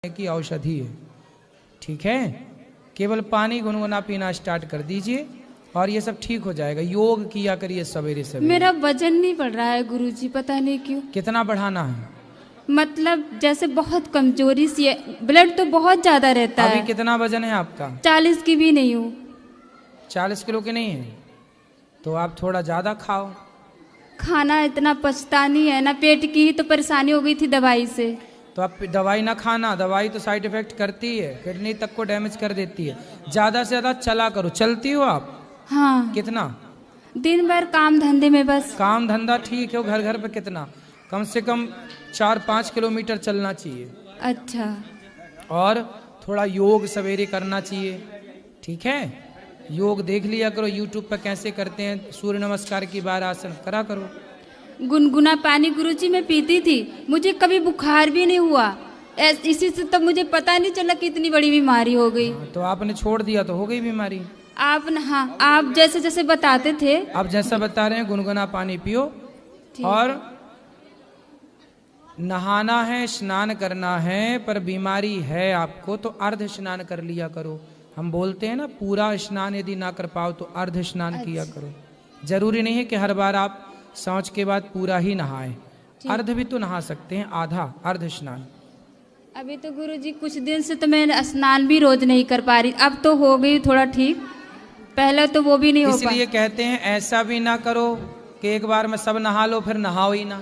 की औषधि है। ठीक है, केवल पानी गुनगुना पीना स्टार्ट कर दीजिए और ये सब ठीक हो जाएगा। योग किया करिए सवेरे सवेरे। मेरा वजन नहीं बढ़ रहा है गुरुजी, पता नहीं क्यों। कितना बढ़ाना है? मतलब जैसे बहुत कमजोरी सी है, ब्लड तो बहुत ज्यादा रहता है। अभी कितना वजन है आपका? 40 की भी नहीं हूँ। 40 किलो की नहीं है तो आप थोड़ा ज्यादा खाओ। खाना इतना पचता नहीं है ना, पेट की ही तो परेशानी हो गई थी दवाई से। तो आप दवाई ना खाना, दवाई तो साइड इफेक्ट करती है, किडनी तक को डैमेज कर देती है। ज्यादा से ज्यादा चला करो। चलती हो आप? हाँ। कितना? दिन भर काम धंधे में बस। काम धंधा ठीक है, घर घर पे कितना? कम से कम 4-5 किलोमीटर चलना चाहिए। अच्छा। और थोड़ा योग सवेरे करना चाहिए। ठीक है, योग देख लिया करो यूट्यूब पर कैसे करते हैं। सूर्य नमस्कार की बार आसन करा करो। गुनगुना पानी गुरुजी मैं पीती थी, मुझे कभी बुखार भी नहीं हुआ। इसी से तो मुझे पता नहीं चला कि इतनी बड़ी बीमारी हो गई। तो आपने छोड़ दिया तो हो गई बीमारी। हाँ, आप जैसे जैसे बताते थे। आप जैसा बता रहे हैं गुनगुना पानी पियो और नहाना है, स्नान करना है। पर बीमारी है आपको तो अर्ध स्नान कर लिया करो। हम बोलते हैं ना, पूरा स्नान यदि ना कर पाओ तो अर्ध स्नान किया करो। जरूरी नहीं है कि हर बार आप शौच के बाद पूरा ही नहाएं, अर्ध भी तो नहा सकते हैं, आधा अर्ध स्नान। अभी तो गुरुजी कुछ दिन से तो मैं स्नान भी रोज नहीं कर पा रही, अब तो हो गई थोड़ा ठीक, पहले तो वो भी नहीं हो पा। इसलिए कहते हैं ऐसा भी ना करो कि एक बार में सब नहा लो फिर नहाओ ही ना।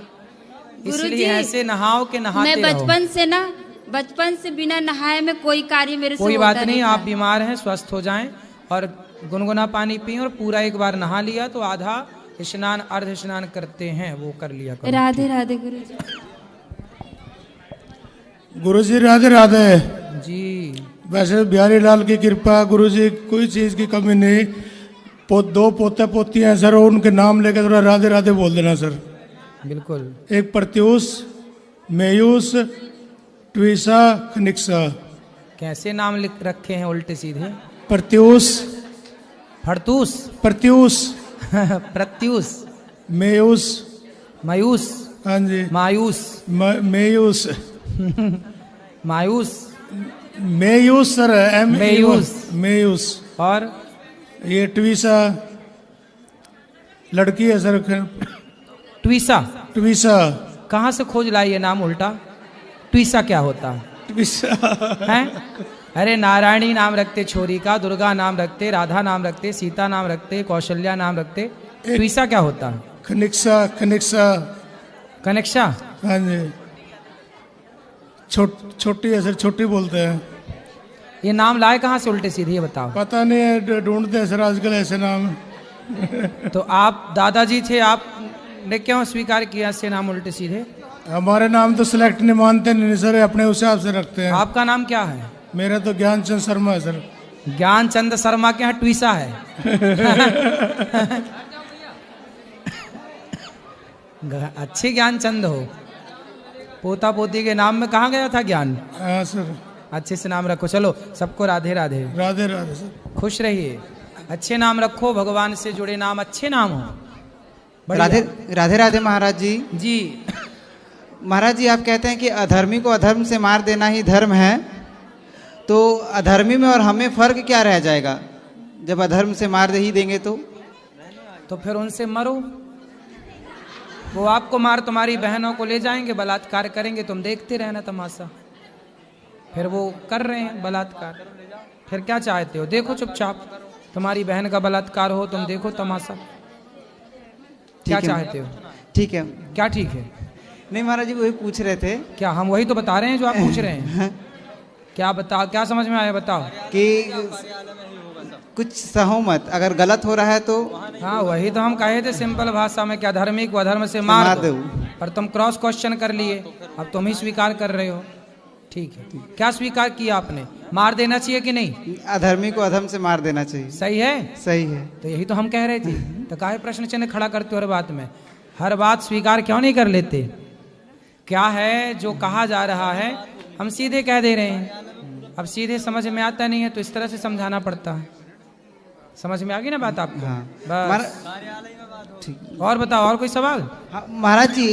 इसलिए ऐसे नहाओ कि नहाते रहो। मैं बचपन से बिना नहाए में कोई कार्य मेरे से कोई होता बात नहीं, आप बीमार हैं, स्वस्थ हो जाएं और गुनगुना पानी पिए और पूरा एक बार नहा लिया तो आधा स्नान अर्ध स्नान करते हैं वो कर लिया करो। राधे राधे गुरुजी। गुरुजी राधे राधे जी। वैसे बिहारी लाल की कृपा गुरुजी, कोई चीज की कमी नहीं। दो पोते पोती हैं सर, उनके नाम लेकर थोड़ा राधे राधे बोल देना सर। बिल्कुल। एक प्रत्यूष, मेयूस, ट्विसा, खनिक्सा। कैसे नाम लिख रखे हैं उल्टे सीधे? प्रत्यूष, फड़तूस, प्रत्यूष, प्रत्यूष, मेयूस, मायूस, हाँ जी, मायूस, मेयूस, मायूस, मेयूस सर, मेयूस, मेयूस। और ये ट्विसा लड़की है सर। ट्विसा। ट्विसा कहाँ से खोज लाई ये नाम उल्टा? ट्विसा क्या होता है? ट्विसा हैं? अरे नारायणी नाम रखते छोरी का, दुर्गा नाम रखते, राधा नाम रखते, सीता नाम रखते, कौशल्या नाम रखते। ट्विसा क्या होता है? खनिक्सा, खनिक्सा, कनेक्शा। हाँ जी, छोटी है सर, छोटी बोलते हैं। ये नाम लाए कहाँ से उल्टे सीधे ये बताओ? पता नहीं है, ढूंढते हैं सर आजकल ऐसे नाम। तो आप दादाजी थे, आपने क्यों स्वीकार किया ऐसे नाम उल्टे सीधे? हमारे नाम तो सिलेक्ट नहीं मानते नहीं सर, अपने हिसाब से रखते हैं। आपका नाम क्या है? मेरा तो ज्ञानचंद शर्मा है सर। ज्ञानचंद शर्मा के यहाँ ट्विसा है। अच्छे ज्ञानचंद हो। पोता पोती के नाम में कहाँ गया था ज्ञान? हाँ सर। अच्छे से नाम रखो। चलो सबको राधे राधे। राधे राधे सर। खुश रहिए, अच्छे नाम रखो, भगवान से जुड़े नाम, अच्छे नाम हो। राधे राधे राधे महाराज जी। जी महाराज जी, आप कहते हैं कि अधर्मी को अधर्म से मार देना ही धर्म है, तो अधर्मी में और हमें फर्क क्या रह जाएगा जब अधर्म से मार ही देंगे तो फिर उनसे मरो। वो आपको मार तुम्हारी बहनों को ले जाएंगे, बलात्कार करेंगे, तुम देखते रहना तमाशा। फिर वो कर रहे हैं बलात्कार, फिर क्या चाहते हो? देखो चुपचाप, तुम्हारी बहन का बलात्कार हो, तुम देखो तमाशा। क्या चाहते हो? ठीक है। क्या ठीक है? नहीं महाराज जी, वही पूछ रहे थे। क्या हम वही तो बता रहे हैं जो आप पूछ रहे हैं? क्या बताओ, क्या समझ में आया बताओ? कि कुछ सहो मत, अगर गलत हो रहा है तो। हाँ वही तो हम कहे थे सिंपल भाषा में, क्या धर्मी को अधर्म से मार दो। पर तुम क्रॉस क्वेश्चन कर लिए, अब तुम ही स्वीकार कर रहे हो। ठीक है, क्या स्वीकार किया आपने? मार देना चाहिए कि नहीं? अधर्मी को अधर्म से मार देना चाहिए। सही है? सही है। तो यही तो हम कह रहे थे। तो काहे प्रश्न चिन्ह खड़ा करते हो हर बात में? हर बात स्वीकार क्यों नहीं कर लेते? क्या है जो कहा जा रहा है हम सीधे कह दे रहे हैं। अब सीधे समझ में आता नहीं है तो इस तरह से समझाना पड़ता है। समझ में आ गई ना बात आपको? हाँ। बस। और बताओ, और कोई सवाल? हाँ, महाराज जी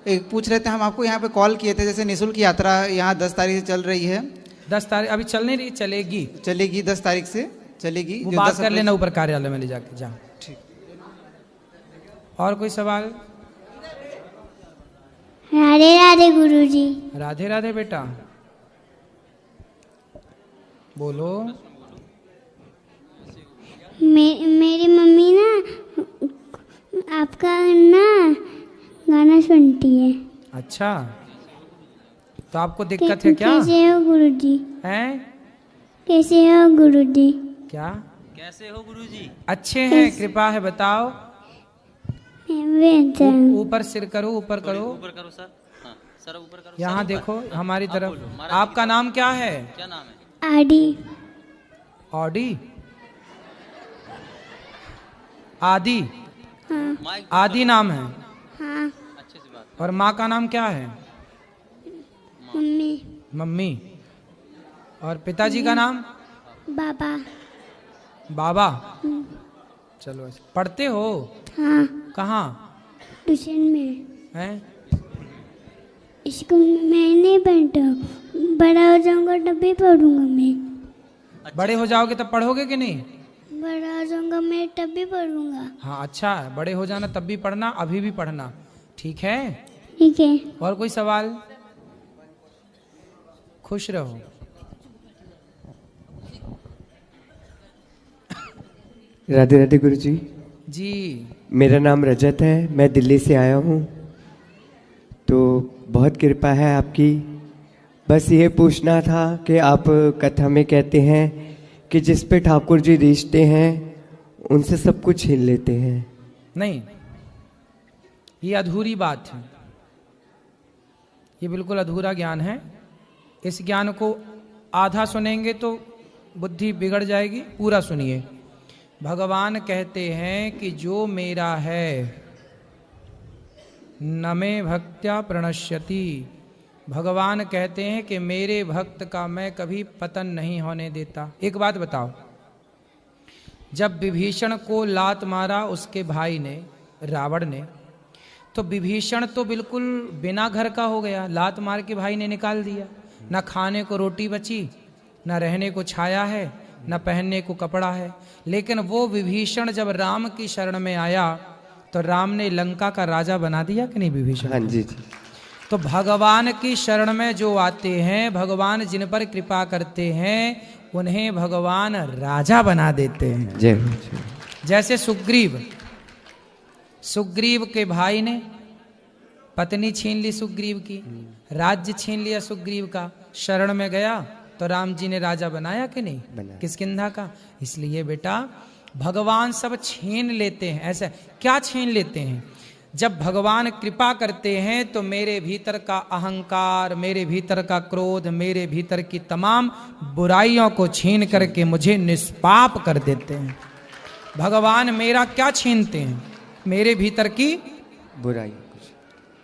एक पूछ रहे थे, हम आपको यहाँ पे कॉल किए थे, जैसे निःशुल्क यात्रा यहाँ 10 तारीख से चल रही है। 10 तारीख अभी चल नहीं रही, चलेगी चलेगी 10 तारीख से चलेगी। वो जो बात 10 कर अप्रैल- लेना ऊपर कार्यालय में ले जाके जा। ठीक। और कोई सवाल? राधे राधे गुरुजी। राधे राधे बेटा, बोलो। मेरी मम्मी ना आपका ना गाना सुनती है। अच्छा, तो आपको दिक्कत है क्या? कैसे हो गुरुजी? हैं? कैसे हो गुरुजी? क्या कैसे हो गुरुजी? अच्छे हैं, कृपा है, बताओ। ऊपर सिर करो, ऊपर करो, ऊपर करो सर। हाँ सर, ऊपर करो। यहाँ देखो हमारी तरफ। आपका नाम क्या है? क्या नाम है? आदि। ऑडी? आदि? हाँ आदि नाम है। हाँ। अच्छे से बात। और माँ का नाम क्या है? मम्मी। मम्मी। और पिताजी का नाम? बाबा। बाबा। चलो, ऐसे पढ़ते हो? हाँ कहाँ? ट्यूशन में। हैं? स्कूल में मैं नहीं पढ़ता हूँ, बड़ा हो जाऊंगा तब भी पढ़ूंगा मैं। बड़े हो जाओगे तब पढ़ोगे कि नहीं? बड़ा हो जाऊंगा मैं तब भी पढ़ूंगा। हाँ, अच्छा है, बड़े हो जाना तब भी पढ़ना, अभी भी पढ़ना, ठीक है? ठीक है। और कोई सवाल? खुश रहो। राधे राधे गुरुजी। जी, मेरा नाम रजत है, मैं दिल्ली से आया हूँ। तो बहुत कृपा है आपकी। बस ये पूछना था कि आप कथा में कहते हैं कि जिस पे ठाकुर जी रिश्ते हैं उनसे सब कुछ छीन लेते हैं। नहीं, ये अधूरी बात है, ये बिल्कुल अधूरा ज्ञान है। इस ज्ञान को आधा सुनेंगे तो बुद्धि बिगड़ जाएगी, पूरा सुनिए। भगवान कहते हैं कि जो मेरा है न मे भक्त्या प्रणश्यति। भगवान कहते हैं कि मेरे भक्त का मैं कभी पतन नहीं होने देता। एक बात बताओ, जब विभीषण को लात मारा उसके भाई ने, रावण ने, तो विभीषण तो बिल्कुल बिना घर का हो गया, लात मार के भाई ने निकाल दिया। न खाने को रोटी बची, न रहने को छाया है, न पहनने को कपड़ा है। लेकिन वो विभीषण जब राम की शरण में आया तो राम ने लंका का राजा बना दिया कि नहीं विभीषण? हाँ जी जी। तो भगवान की शरण में जो आते हैं, भगवान जिन पर कृपा करते हैं, उन्हें भगवान राजा बना देते हैं। जय हो जय। जैसे सुग्रीव के भाई ने पत्नी छीन ली सुग्रीव की, राज्य छीन लिया सुग्रीव का, शरण में गया तो राम जी ने राजा बनाया कि नहीं? बनाया। किसकिंधा का? इसलिए बेटा भगवान सब छीन लेते हैं। ऐसा क्या छीन लेते हैं? जब भगवान कृपा करते हैं तो मेरे भीतर का अहंकार, मेरे भीतर का क्रोध, मेरे भीतर की तमाम बुराइयों को छीन करके मुझे निष्पाप कर देते हैं। भगवान मेरा क्या छीनते हैं? मेरे भीतर की बुराई।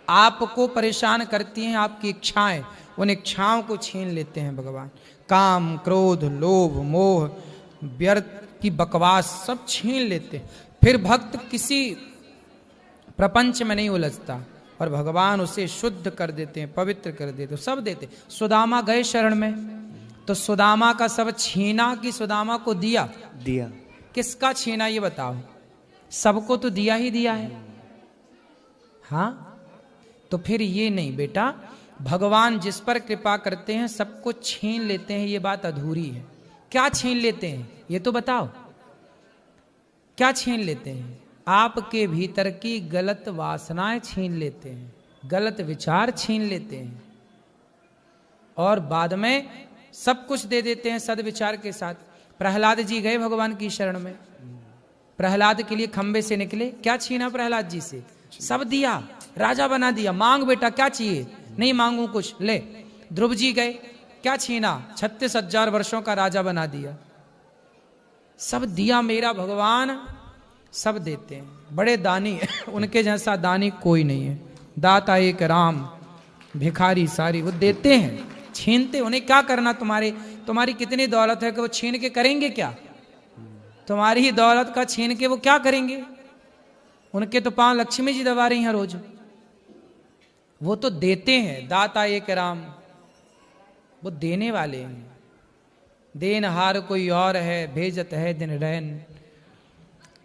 आपको परेशान करती हैं आपकी इच्छाएं, उन इच्छाओं को छीन लेते हैं भगवान। काम, क्रोध, लोभ, मोह, व्यर्थ की बकवास सब छीन लेते हैं। फिर भक्त किसी प्रपंच में नहीं उलझता और भगवान उसे शुद्ध कर देते हैं, पवित्र कर देते हैं, सब देते। सुदामा गए शरण में तो सुदामा का सब छीना कि सुदामा को दिया? दिया। किसका छीना ये बताओ? सबको तो दिया ही दिया है। हाँ, तो फिर ये नहीं बेटा, भगवान जिस पर कृपा करते हैं सबको छीन लेते हैं, ये बात अधूरी है। क्या छीन लेते हैं ये तो बताओ? क्या छीन लेते हैं? आपके भीतर की गलत वासनाएं छीन लेते हैं, गलत विचार छीन लेते हैं और बाद में सब कुछ दे देते हैं सद्विचार के साथ। प्रहलाद जी गए भगवान की शरण में, प्रहलाद के लिए खंबे से निकले, क्या छीना प्रहलाद जी से? सब दिया, राजा बना दिया। मांग बेटा क्या चाहिए? नहीं मांगू कुछ, ले। ध्रुव जी गए, क्या छीना? 36,000 वर्षों का राजा बना दिया। सब दिया मेरा भगवान, सब देते हैं। बड़े दानी उनके जैसा दानी कोई नहीं है। दाता एक राम, भिखारी सारी, वो देते हैं, छीनते। उन्हें क्या करना? तुम्हारी कितनी दौलत है कि वो छीन के करेंगे क्या? तुम्हारी ही दौलत का छीन के वो क्या करेंगे? उनके तो पांव लक्ष्मी जी दबा रही हैं रोज। वो तो देते हैं, दाता एक राम, वो देने वाले हैं। देनहार कोई और है, भेजत है दिन रैन,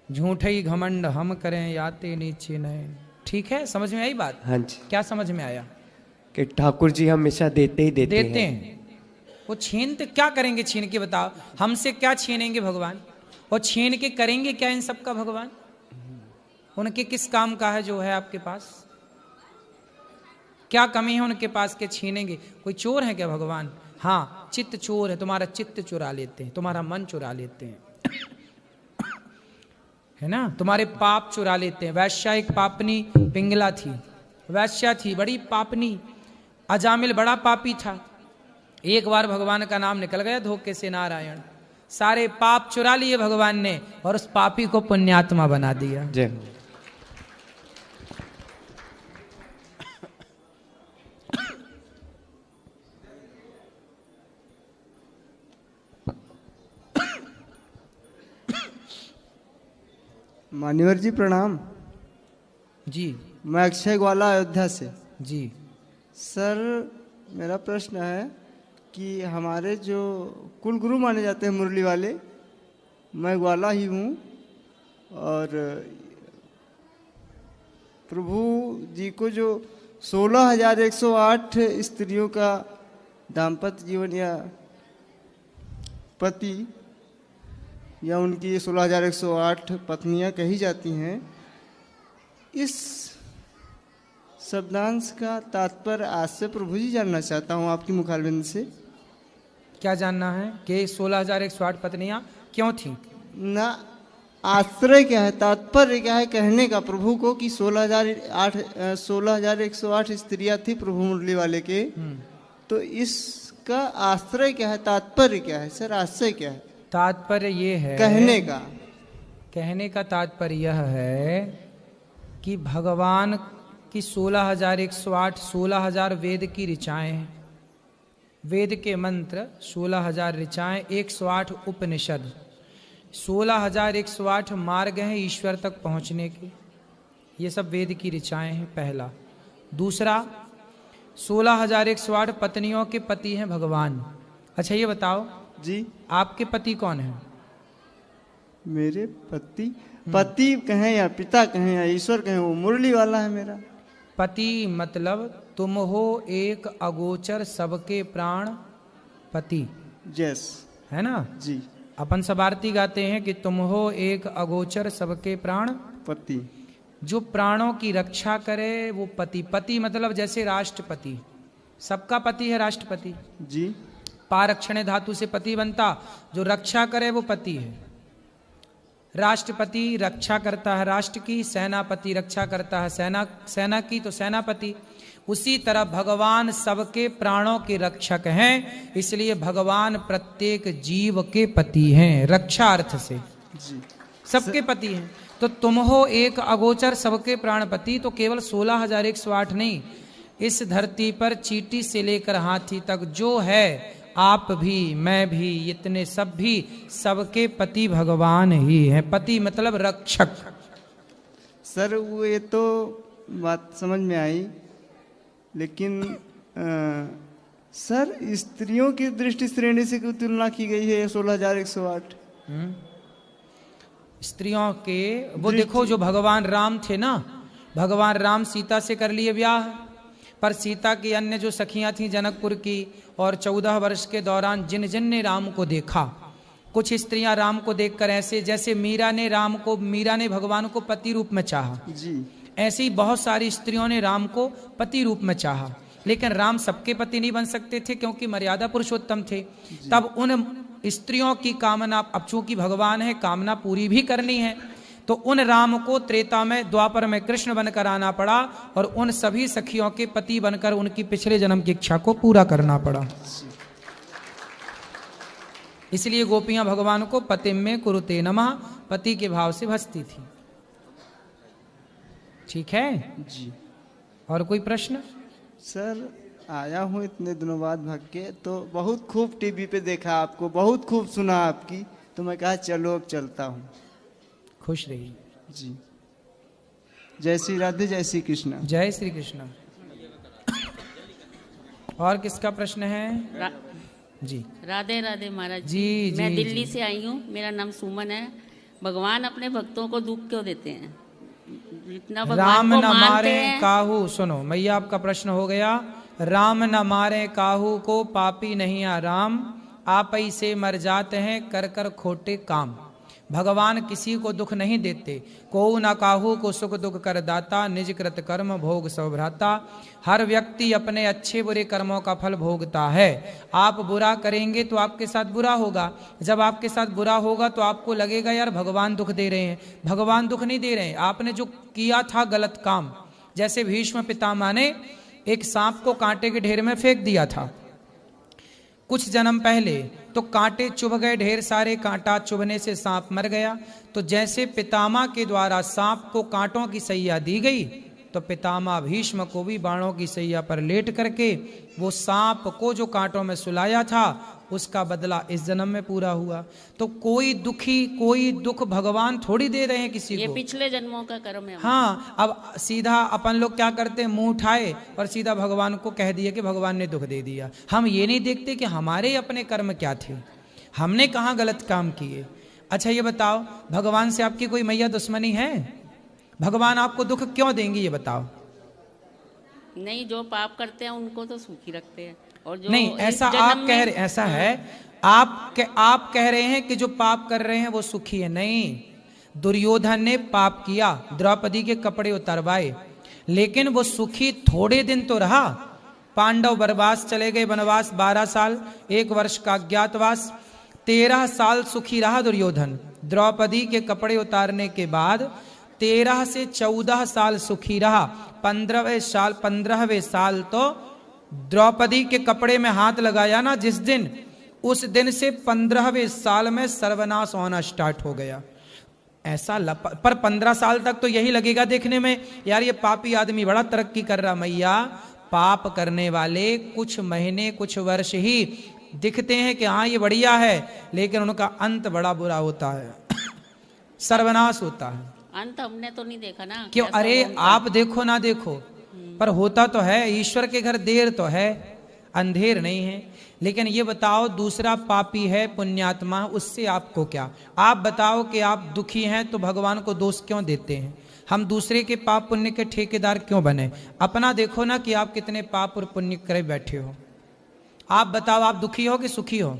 झूठे ही घमंड हम करें, याते नीचे नैन। ठीक है, समझ में आई बात? हाँ जी। क्या समझ में आया? कि ठाकुर जी हमेशा देते ही देते हैं। वो छीनते क्या करेंगे? छीन के बताओ, हमसे क्या छीनेंगे भगवान? और छीन के करेंगे क्या इन सब का भगवान? उनके किस काम का है जो है आपके पास? क्या कमी है उनके पास के छीनेंगे? कोई चोर है क्या भगवान? हाँ, चित्त चोर है, तुम्हारा चित्त चुरा लेते हैं, तुम्हारा मन चुरा लेते हैं, है ना, तुम्हारे पाप चुरा लेते हैं। वैश्या एक पापनी पिंगला थी, वैश्या थी, बड़ी पापनी। अजामिल बड़ा पापी था। एक बार भगवान का नाम निकल गया धोखे से, नारायण, सारे पाप चुरा लिए भगवान ने और उस पापी को पुण्यात्मा बना दिया। जय। मान्यवर जी प्रणाम जी। मैं अक्षय ग्वाला अयोध्या से जी। सर, मेरा प्रश्न है कि हमारे जो कुल गुरु माने जाते हैं मुरली वाले, मैं ग्वाला ही हूँ, और प्रभु जी को जो 16,108 स्त्रियों का दाम्पत्य जीवन या पति या उनकी 16,108 पत्नियां कही जाती हैं, इस शब्दांश का तात्पर्य आज से प्रभु जी जानना चाहता हूँ आपकी मुखारबिंद से। क्या जानना है कि 16,108 पत्नियां क्यों थी? ना, आश्रय क्या है, तात्पर्य क्या है कहने का प्रभु को कि 16,108 स्त्रियां थी प्रभु मुरली वाले के, तो इसका आश्रय क्या है, तात्पर्य क्या है सर? आश्रय क्या है? तात्पर्य ये है कहने का तात्पर्य यह है कि भगवान की 16,108 16,000 वेद की ऋचाएं हैं, वेद के मंत्र 16,000 ऋचाएं, 108 उपनिषद, 16,108 मार्ग हैं ईश्वर तक पहुंचने के, ये सब वेद की ऋचाएं हैं, पहला। दूसरा, 16,108 पत्नियों के पति हैं भगवान। अच्छा ये बताओ जी, आपके पति कौन है? मेरे पति कहें या पिता कहें या ईश्वर कहें, वो मुरली वाला है मेरा पति। मतलब तुम हो एक अगोचर सबके प्राण पति। यस, है ना जी। अपन सब आरती गाते हैं कि तुम हो एक अगोचर सबके प्राण पति। जो प्राणों की रक्षा करे वो पति। पति मतलब जैसे राष्ट्रपति, सबका पति है राष्ट्रपति जी। पारक्षण धातु से पति बनता, जो रक्षा करे वो पति है। राष्ट्रपति रक्षा करता है राष्ट्र की, सेनापति रक्षा करता है सेना की, तो सेनापति। उसी तरह भगवान सबके प्राणों के रक्षक हैं, इसलिए भगवान प्रत्येक जीव के पति हैं, रक्षा अर्थ से जी, सबके पति हैं। तो तुम हो एक अगोचर सबके प्राणपति, तो केवल 16,108 नहीं, इस धरती पर चींटी से लेकर हाथी तक जो है, आप भी मैं भी इतने सब भी सबके पति भगवान ही हैं। पति मतलब रक्षक। सर वो ये तो बात समझ में आई, लेकिन सर स्त्रियों की दृष्टि श्रेणी से क्यों तुलना की गई है 16,108? स्त्रियों के वो देखो, जो भगवान राम थे ना, भगवान राम सीता से कर लिए ब्याह, पर सीता की अन्य जो सखियां थीं जनकपुर की, और 14 वर्ष के दौरान जिन जिन ने राम को देखा, कुछ स्त्रियां राम को देखकर ऐसे, जैसे मीरा ने भगवान को पति रूप में चाहा जी, ऐसे ही बहुत सारी स्त्रियों ने राम को पति रूप में चाहा, लेकिन राम सबके पति नहीं बन सकते थे क्योंकि मर्यादा पुरुषोत्तम थे। तब उन स्त्रियों की कामना, अब चूंकि भगवान है कामना पूरी भी करनी है, तो उन राम को त्रेता में द्वापर में कृष्ण बनकर आना पड़ा और उन सभी सखियों के पति बनकर उनकी पिछले जन्म की इच्छा को पूरा करना पड़ा। इसलिए गोपियां भगवान को पतिम में कुरुते नमः, पति के भाव से भजती थी। ठीक है जी। और कोई प्रश्न? सर आया हूँ इतने दिनों बाद भाग के, तो बहुत खूब टीवी पे देखा आपको, बहुत खूब सुना आपकी, तो मैं कहा चलो अब चलता हूँ। खुश रहिए जी। जय श्री राधे, जय श्री कृष्ण। जय श्री कृष्ण। और किसका प्रश्न है? जी राधे राधे महाराज जी। मैं जी, दिल्ली जी। से आई हूँ, मेरा नाम सुमन है। भगवान अपने भक्तों को दुख क्यों देते हैं? जितना भगवान राम को न मानते मारे हैं, काहू, सुनो मैया आपका प्रश्न हो गया। राम न मारे काहू को, पापी नहीं आराम, आप ही से मर जाते हैं कर कर खोटे काम। भगवान किसी को दुख नहीं देते, को न काहू को सुख दुख कर दाता, निज कृत कर्म भोग सब भ्राता। हर व्यक्ति अपने अच्छे बुरे कर्मों का फल भोगता है। आप बुरा करेंगे तो आपके साथ बुरा होगा, जब आपके साथ बुरा होगा तो आपको लगेगा यार भगवान दुख दे रहे हैं। भगवान दुख नहीं दे रहे हैं, आपने जो किया था गलत काम। जैसे भीष्म पितामह ने एक सांप को कांटे के ढेर में फेंक दिया था कुछ जन्म पहले, तो कांटे चुभ गए ढेर सारे, कांटा चुभने से सांप मर गया। तो जैसे पितामह के द्वारा सांप को कांटों की सैया दी गई, तो पितामह भीष्म को भी बाणों की सैया पर लेट करके वो सांप को जो कांटों में सुलाया था उसका बदला इस जन्म में पूरा हुआ। तो कोई दुख भगवान थोड़ी दे रहे हैं किसी ये को। पिछले जन्मों का कर्म है। हाँ, अब सीधा अपन लोग क्या करते हैं, मुंह उठाए और सीधा भगवान को कह दिया कि भगवान ने दुख दे दिया। हम ये नहीं देखते कि हमारे अपने कर्म क्या थे, हमने कहाँ गलत काम किए। अच्छा ये बताओ, भगवान से आपकी कोई मैया दुश्मनी है? भगवान आपको दुख क्यों देंगे ये बताओ? नहीं, जो पाप करते हैं उनको तो सुखी रखते हैं, और जो नहीं, ऐसा आप कह रहे, ऐसा है आप कह रहे हैं कि जो पाप कर रहे हैं वो सुखी है। नहीं, दुर्योधन ने पाप किया, द्रौपदी के कपड़े उतरवाए, लेकिन वो सुखी थोड़े दिन तो रहा। पांडव वनवास चले गए, वनवास 12 साल, 1 वर्ष का अज्ञातवास, 13 साल सुखी रहा दुर्योधन। द्रौपदी के कपड़े उतारने के बाद 13 से 14 साल सुखी रहा। 15वें साल तो द्रौपदी के कपड़े में हाथ लगाया ना जिस दिन, उस दिन से 15वें साल में सर्वनाश होना स्टार्ट हो गया। ऐसा पर 15 साल तक तो यही लगेगा देखने में, यार ये पापी आदमी बड़ा तरक्की कर रहा। मैया, पाप करने वाले कुछ महीने कुछ वर्ष ही दिखते हैं कि हाँ ये बढ़िया है, लेकिन उनका अंत बड़ा बुरा होता है, सर्वनाश होता है। अंत हमने तो नहीं देखा ना। क्यों? कैसा अरे होगा? आप देखो ना देखो, पर होता तो है। ईश्वर के घर देर तो है, अंधेर नहीं है। लेकिन ये बताओ, दूसरा पापी है पुण्यात्मा, उससे आपको क्या? आप बताओ कि आप दुखी हैं तो भगवान को दोष क्यों देते हैं? हम दूसरे के पाप पुण्य के ठेकेदार क्यों बने? अपना देखो ना कि आप कितने पाप और पुण्य करे बैठे हो। आप बताओ, आप दुखी हो कि सुखी हो?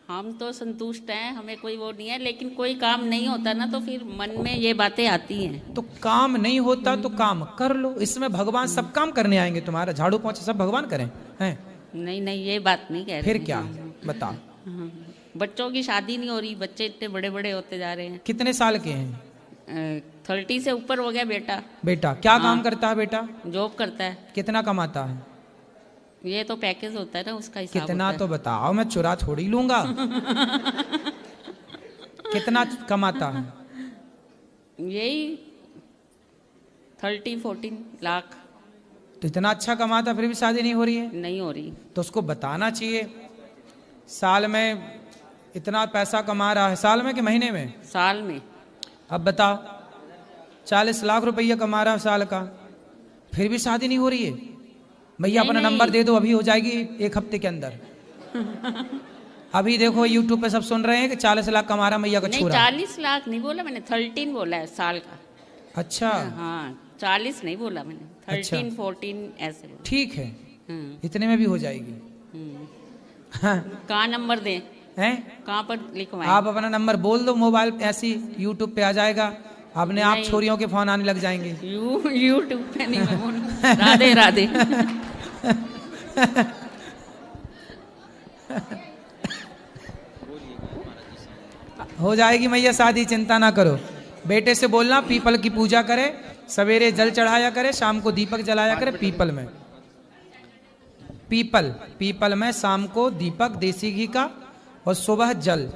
हम तो संतुष्ट हैं, हमें कोई वो नहीं है, लेकिन कोई काम नहीं होता ना तो फिर मन में ये बातें आती हैं। तो काम नहीं होता तो काम कर लो, इसमें भगवान सब काम करने आएंगे। तुम्हारा झाड़ू पोंछा सब भगवान करें हैं? नहीं, ये बात नहीं कह रहे। फिर क्या बताओ? बच्चों की शादी नहीं हो रही, बच्चे इतने बड़े बड़े होते जा रहे हैं। कितने साल के हैं? 30 से ऊपर हो गया बेटा। बेटा क्या काम करता है? बेटा जॉब करता है। कितना कमाता है? ये तो पैकेज होता है ना, उसका हिसाब कितना होता तो बताओ, मैं चुरा थोड़ी लूंगा। कितना कमाता है? यही 30-14 लाख। तो इतना अच्छा कमाता फिर भी शादी नहीं हो रही है? नहीं हो रही। तो उसको बताना चाहिए, साल में इतना पैसा कमा रहा है। साल में कि महीने में? साल में। अब बताओ, 40 लाख रुपया कमा रहा है साल का, फिर भी शादी नहीं हो रही है? भैया अपना नंबर दे दो, अभी हो जाएगी 1 हफ्ते के अंदर। अभी देखो यूट्यूब पे सब सुन रहे हैं कि 40 लाख कमा रहा मैया का छोरा। 40 लाख नहीं बोला मैंने, 13 बोला है साल का। अच्छा हाँ, 40 नहीं बोला मैंने, 13, अच्छा। 14 ऐसे बोला। ठीक है, इतने में भी हो जाएगी। कहाँ नंबर दें? हैं? कहाँ पर लिखवाएं? आप अपना नंबर बोल दो, मोबाइल ऐसी यूट्यूब पे आ जाएगा, अपने आप छोरियों के फोन आने लग जाएंगे। यूट्यूब पे नहीं मैं बोलूं। राधे राधे। हो जाएगी मैया शादी, चिंता ना करो। बेटे से बोलना पीपल की पूजा करे, सवेरे जल चढ़ाया करे, शाम को दीपक जलाया करे पीपल में। पीपल में शाम को दीपक देसी घी का और सुबह जल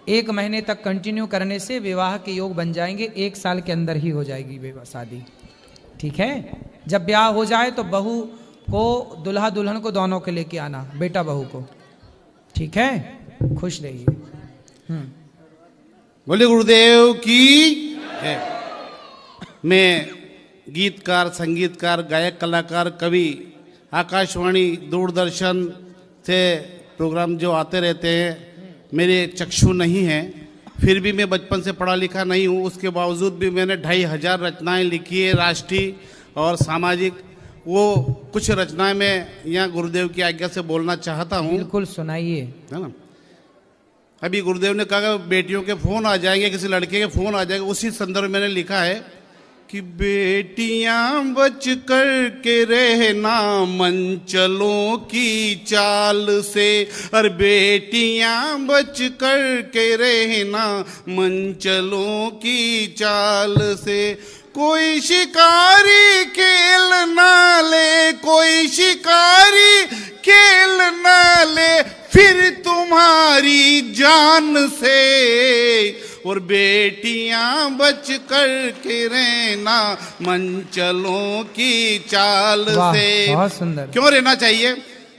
1 महीने तक कंटिन्यू करने से विवाह के योग बन जाएंगे। 1 साल के अंदर ही हो जाएगी विवाह शादी। ठीक है? जब ब्याह हो जाए तो बहू को, दुल्हा दुल्हन को दोनों के लेके आना, बेटा बहू को। ठीक है? खुश रहिए। बोले गुरुदेव की है। मैं गीतकार, संगीतकार, गायक, कलाकार, कवि आकाशवाणी दूरदर्शन से प्रोग्राम जो आते रहते हैं, मेरे चक्षु नहीं हैं, फिर भी मैं बचपन से पढ़ा लिखा नहीं हूँ, उसके बावजूद भी मैंने 2500 रचनाएं लिखी है राष्ट्रीय और सामाजिक। वो कुछ रचनाएं मैं यहाँ गुरुदेव की आज्ञा से बोलना चाहता हूँ। बिल्कुल सुनाइए। है ना, अभी गुरुदेव ने कहा बेटियों के फोन आ जाएंगे, किसी लड़के के फोन आ जाएंगे, उसी संदर्भ में मैंने लिखा है कि बेटियां बच कर के रहना मंचलों की चाल से, और बेटियां बच कर के रहना मंचलों की चाल से। कोई शिकारी खेल ना ले, कोई शिकारी खेल ना ले फिर तुम्हारी जान से, और बेटियां बच कर के रहना मंचलों की चाल से। बहुत सुंदर। क्यों रहना चाहिए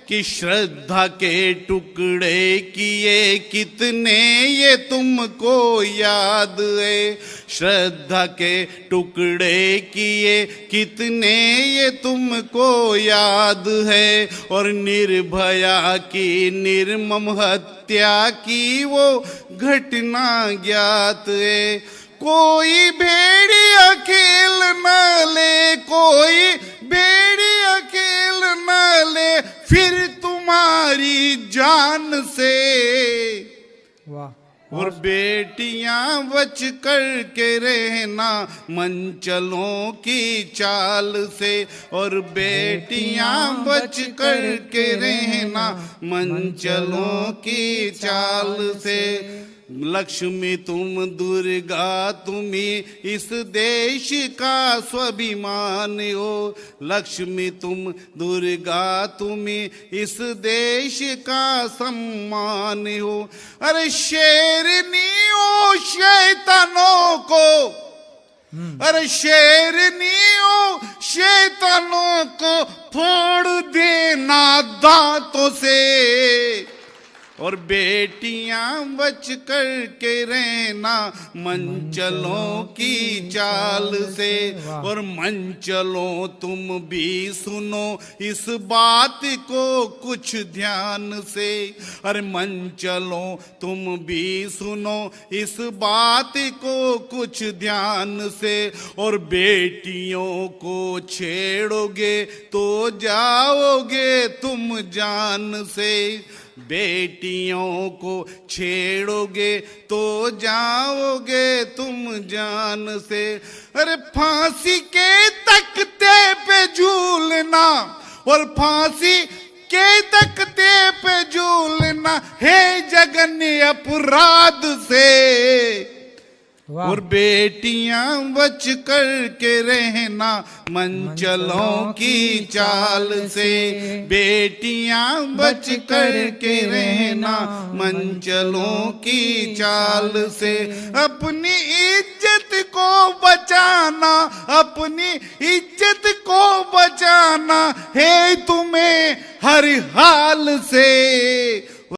कि श्रद्धा के टुकड़े किए कितने ये तुमको याद है, श्रद्धा के टुकड़े किए कितने ये तुमको याद है, और निर्भया की निर्मम हत्या की वो घटना ज्ञात है। कोई भेड़िया खेल न ले, कोई भेड़िया खेल न ले फिर तुम्हारी जान से, वाह। और बेटियां बच कर के रहना मंचलों की चाल से, और बेटियां बच कर के रहना मंचलों की चाल से। लक्ष्मी तुम दुर्गा तुम्ही इस देश का स्वाभिमान हो, लक्ष्मी तुम दुर्गा तुम्ही इस देश का सम्मान हो। अरे शेरनी हो शैतानों को, अरे शेरनी हो शैतानों को फोड़ देना दांतों से, और बेटियां बच कर के रहना मंचलों की चाल से। और मंचलों तुम भी सुनो इस बात को कुछ ध्यान से, अरे मंचलों तुम भी सुनो इस बात को कुछ ध्यान से, और बेटियों को छेड़ोगे तो जाओगे तुम जान से, बेटियों को छेड़ोगे तो जाओगे तुम जान से। अरे फांसी के तख्ते पे झूलना, और फांसी के तख्ते पे झूलना है जघन्य अपराध से, और बेटियां बच कर के रहना मंचलों की चाल से, बेटियां बच कर के रहना मंचलों की चाल से। अपनी इज्जत को बचाना, अपनी इज्जत को बचाना है तुम्हें हर हाल से,